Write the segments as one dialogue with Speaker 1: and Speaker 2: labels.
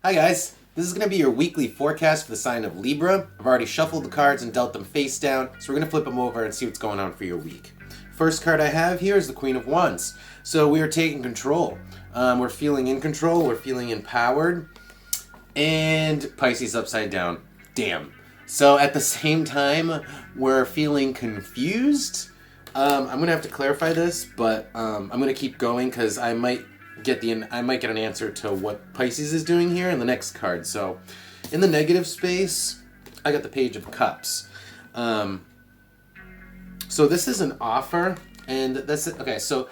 Speaker 1: Hi guys, this is going to be your weekly forecast for the sign of Libra. I've already shuffled the cards and dealt them face down, so we're going to flip them over and see what's going on for your week. First card I have here is the Queen of Wands. So we are taking control. We're feeling in control, we're feeling empowered, and Pisces upside down. Damn. So at the same time, we're feeling confused. I'm going to have to clarify this, but I'm going to keep going because I might get an answer to what Pisces is doing here in the next card. So in the negative space, I got the Page of Cups. So this is an offer, and that's it. Okay, so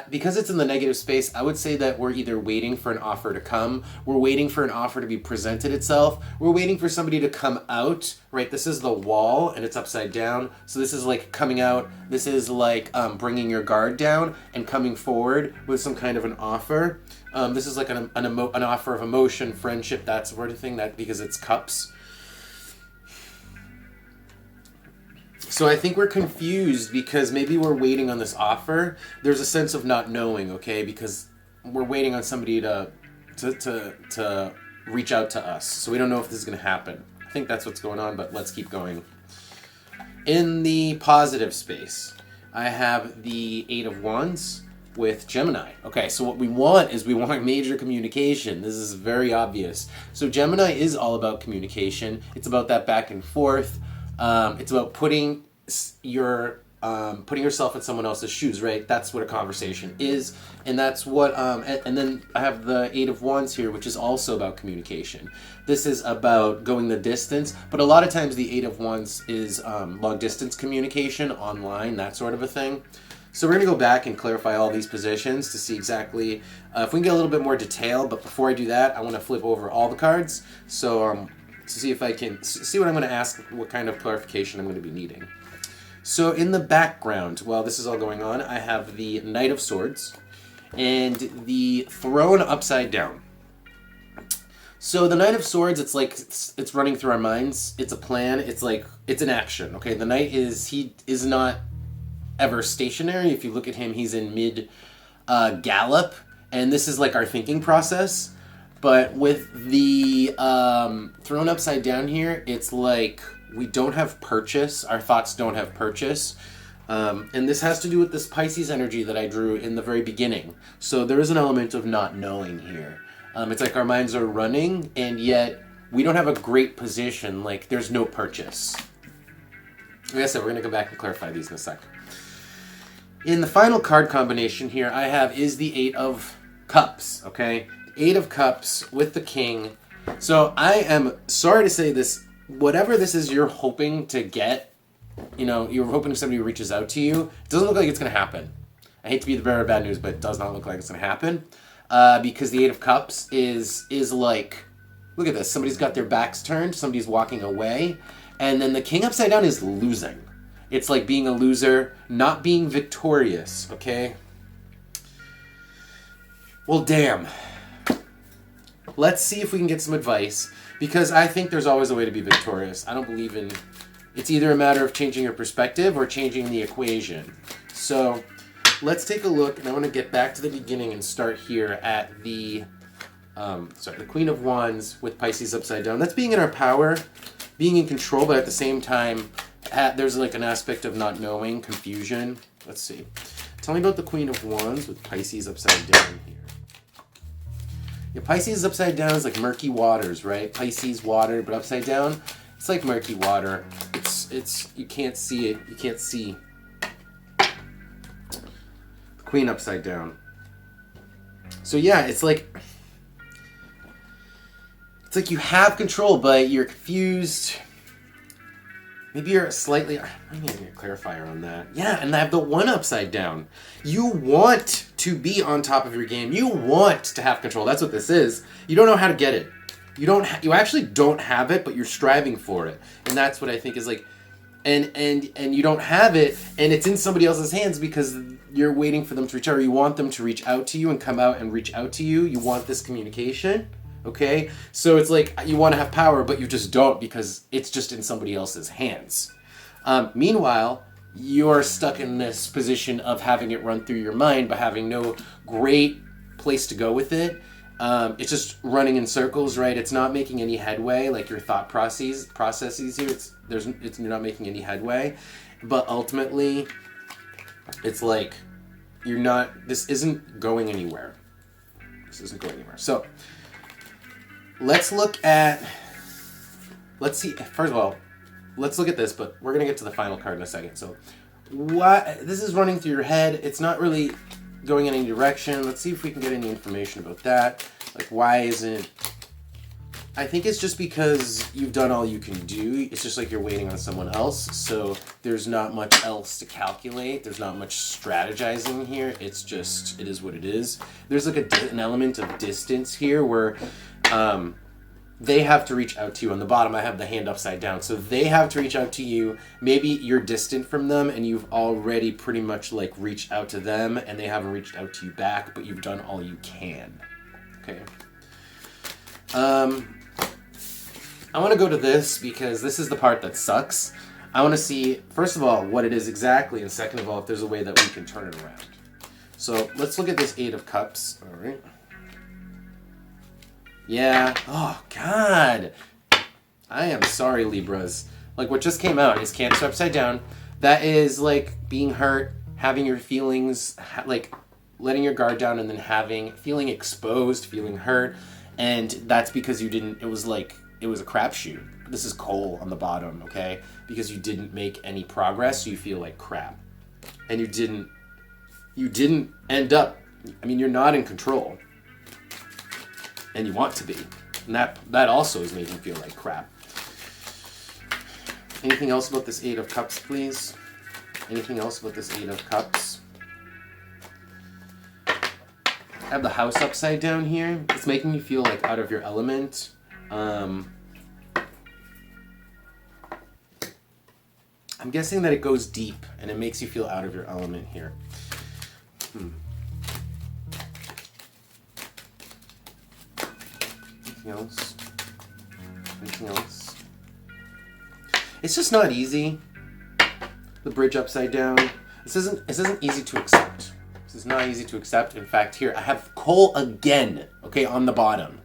Speaker 1: because it's in the negative space, I would say that we're either waiting for an offer to come, we're waiting for an offer to be presented itself, we're waiting for somebody to come out, right? This is the Wall, and it's upside down, so this is like coming out, this is like bringing your guard down and coming forward with some kind of an offer. This is like an offer of emotion, friendship, that sort of thing, that because it's cups. So I think we're confused because maybe we're waiting on this offer. There's a sense of not knowing, okay? Because we're waiting on somebody to reach out to us. So we don't know if this is going to happen. I think that's what's going on, but let's keep going. In the positive space, I have the Eight of Wands with Gemini. Okay, so what we want is we want major communication. This is very obvious. So Gemini is all about communication. It's about that back and forth. It's about putting yourself in someone else's shoes, right? That's what a conversation is, and that's what. And then I have the Eight of Wands here, which is also about communication. This is about going the distance, but a lot of times the Eight of Wands is long distance communication, online, that sort of a thing. So we're going to go back and clarify all these positions to see exactly if we can get a little bit more detail. But before I do that, I want to flip over all the cards. So. To see if I can see what I'm going to ask, what kind of clarification I'm going to be needing. So in the background, while this is all going on, I have the Knight of Swords and the Throne upside down. So the Knight of Swords, it's like it's running through our minds. It's a plan. It's like it's an action. Okay, the Knight he is not ever stationary. If you look at him, he's in mid gallop, and this is like our thinking process. But with the Throne upside down here, it's like we don't have purchase. Our thoughts don't have purchase. And this has to do with this Pisces energy that I drew in the very beginning. So there is an element of not knowing here. It's like our minds are running, and yet we don't have a great position. Like there's no purchase. Like I said, we're going to go back and clarify these in a sec. In the final card combination here, I have is the Eight of Cups, okay? Eight of Cups with the King. So I am sorry to say this, whatever this is you're hoping to get, you're hoping somebody reaches out to you, it doesn't look like it's going to happen. I hate to be the bearer of bad news, but it does not look like it's going to happen. Because the Eight of Cups is like, look at this, somebody's got their backs turned, somebody's walking away, and then the King upside down is losing. It's like being a loser, not being victorious, okay? Well, damn. Let's see if we can get some advice, because I think there's always a way to be victorious. I don't believe in... It's either a matter of changing your perspective or changing the equation. So let's take a look, and I want to get back to the beginning and start here at the Queen of Wands with Pisces upside down. That's being in our power, being in control, but at the same time, there's like an aspect of not knowing, confusion. Let's see. Tell me about the Queen of Wands with Pisces upside down here. Yeah, Pisces upside down is like murky waters, right? Pisces water, but upside down, it's like murky water. It's you can't see it. You can't see the Queen upside down. So yeah, it's like you have control, but you're confused. Maybe you're slightly... I need a clarifier on that. Yeah, and I have the One upside down. You want to be on top of your game. You want to have control. That's what this is. You don't know how to get it. You actually don't have it, but you're striving for it. And that's what I think is like... And you don't have it, and it's in somebody else's hands because you're waiting for them to reach out, or you want them to reach out to you and come out and reach out to you. You want this communication. Okay, so it's like you want to have power, but you just don't because it's just in somebody else's hands. Meanwhile, you're stuck in this position of having it run through your mind, but having no great place to go with it. It's just running in circles, right? It's not making any headway, like your thought processes here. You're not making any headway, but ultimately, it's like this isn't going anywhere. This isn't going anywhere. So let's see. First of all, let's look at this, but we're gonna get to the final card in a second. So this is running through your head. It's not really going in any direction. Let's see if we can get any information about that. Like, why isn't... I think it's just because you've done all you can do. It's just like you're waiting on someone else. So there's not much else to calculate. There's not much strategizing here. It's just, it is what it is. There's like an element of distance here where they have to reach out to you. On the bottom, I have the hand upside down. So they have to reach out to you. Maybe you're distant from them and you've already pretty much like reached out to them and they haven't reached out to you back, but you've done all you can. Okay. I want to go to this because this is the part that sucks. I want to see, first of all, what it is exactly, and second of all, if there's a way that we can turn it around. So let's look at this Eight of Cups. All right. Yeah. Oh, God. I am sorry, Libras. Like, what just came out is Cancer upside down. That is, like, being hurt, having your feelings, like, letting your guard down and then feeling exposed, feeling hurt. And that's because it was a crapshoot. This is coal on the bottom, okay? Because you didn't make any progress, so you feel like crap. And you didn't end up, you're not in control. And you want to be. And that also is making you feel like crap. Anything else about this Eight of Cups, please? Anything else about this Eight of Cups? I have the House upside down here. It's making you feel like out of your element. I'm guessing that it goes deep and it makes you feel out of your element here. Anything else? Anything else? It's just not easy. The Bridge upside down. This isn't easy to accept. This is not easy to accept. In fact, here I have coal again, okay, on the bottom.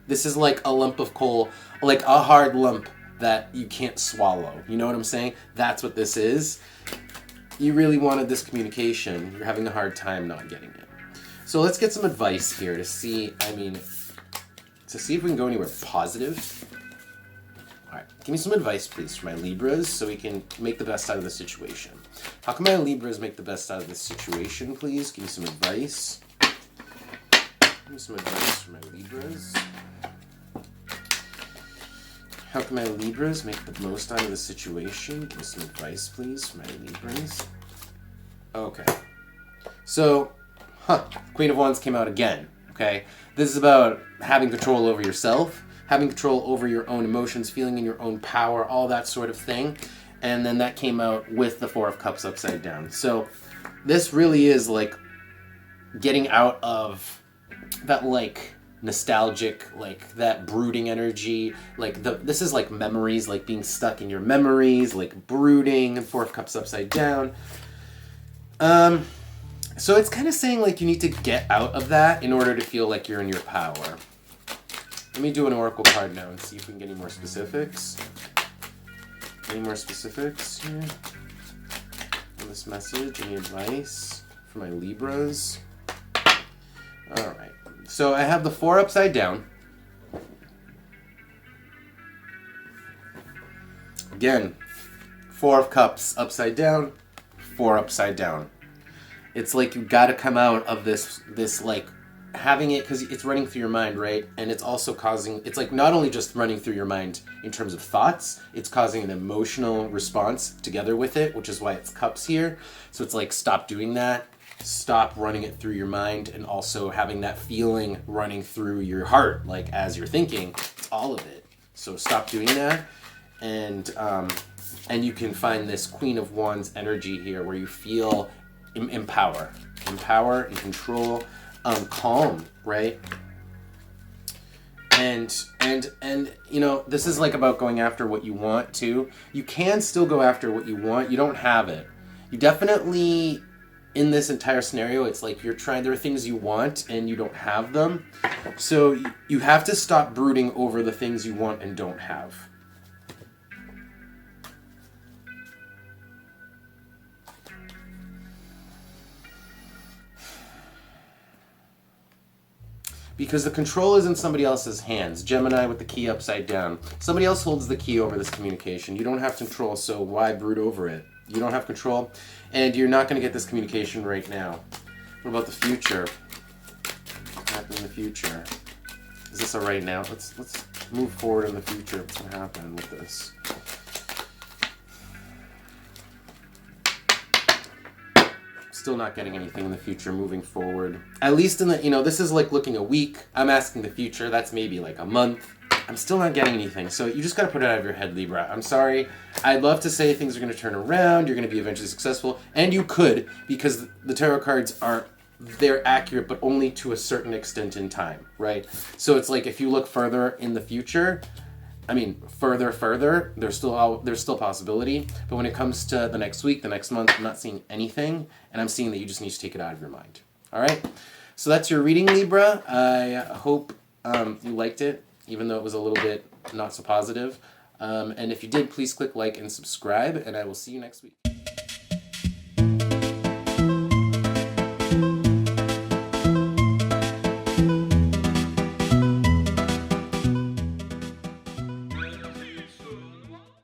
Speaker 1: This is like a lump of coal, like a hard lump that you can't swallow. You know what I'm saying? That's what this is. You really wanted this communication. You're having a hard time not getting it. So let's get some advice here to see, if we can go anywhere positive. All right, give me some advice, please, for my Libras so we can make the best out of the situation. How can my Libras make the best out of this situation, please? Give me some advice. Give me some advice for my Libras. How can my Libras make the most out of the situation? Give me some advice, please, for my Libras. Okay. So, Queen of Wands came out again, okay? This is about having control over yourself, having control over your own emotions, feeling in your own power, all that sort of thing. And then that came out with the Four of Cups upside down. So this really is like getting out of that like nostalgic, like that brooding energy. Like this is like memories, like being stuck in your memories, like brooding, and Four of Cups upside down. So it's kind of saying like you need to get out of that in order to feel like you're in your power. Let me do an oracle card now and see if we can get any more specifics. Any more specifics here on this message? Any advice for my Libras? All right. So I have the Four upside down. Again, Four of Cups upside down, Four upside down. It's like you got to come out of this like having it, because it's running through your mind, right? And it's also causing, it's like not only just running through your mind in terms of thoughts, it's causing an emotional response together with it, which is why it's cups here. So it's like, stop doing that. Stop running it through your mind and also having that feeling running through your heart, like as you're thinking. It's all of it. So stop doing that. And you can find this Queen of Wands energy here where you feel empower and control, calm, right? And you know, this is like about going after what you want to. You can still go after what you want. You don't have it. You definitely, in this entire scenario, it's like there are things you want and you don't have them. So you have to stop brooding over the things you want and don't have. Because the control is in somebody else's hands. Gemini with the key upside down. Somebody else holds the key over this communication. You don't have control, so why brood over it? You don't have control, and you're not going to get this communication right now. What about the future? What's happening in the future? Is this a right now? Let's move forward in the future. What's going to happen with this? Still not getting anything in the future moving forward. At least in the, this is like looking a week. I'm asking the future. That's maybe like a month. I'm still not getting anything. So you just got to put it out of your head, Libra. I'm sorry. I'd love to say things are going to turn around. You're going to be eventually successful. And you could, because the tarot cards they're accurate, but only to a certain extent in time, right? So it's like if you look further in the future, further, there's still possibility. But when it comes to the next week, the next month, I'm not seeing anything, and I'm seeing that you just need to take it out of your mind. All right? So that's your reading, Libra. I hope you liked it, even though it was a little bit not so positive. And if you did, please click like and subscribe, and I will see you next week.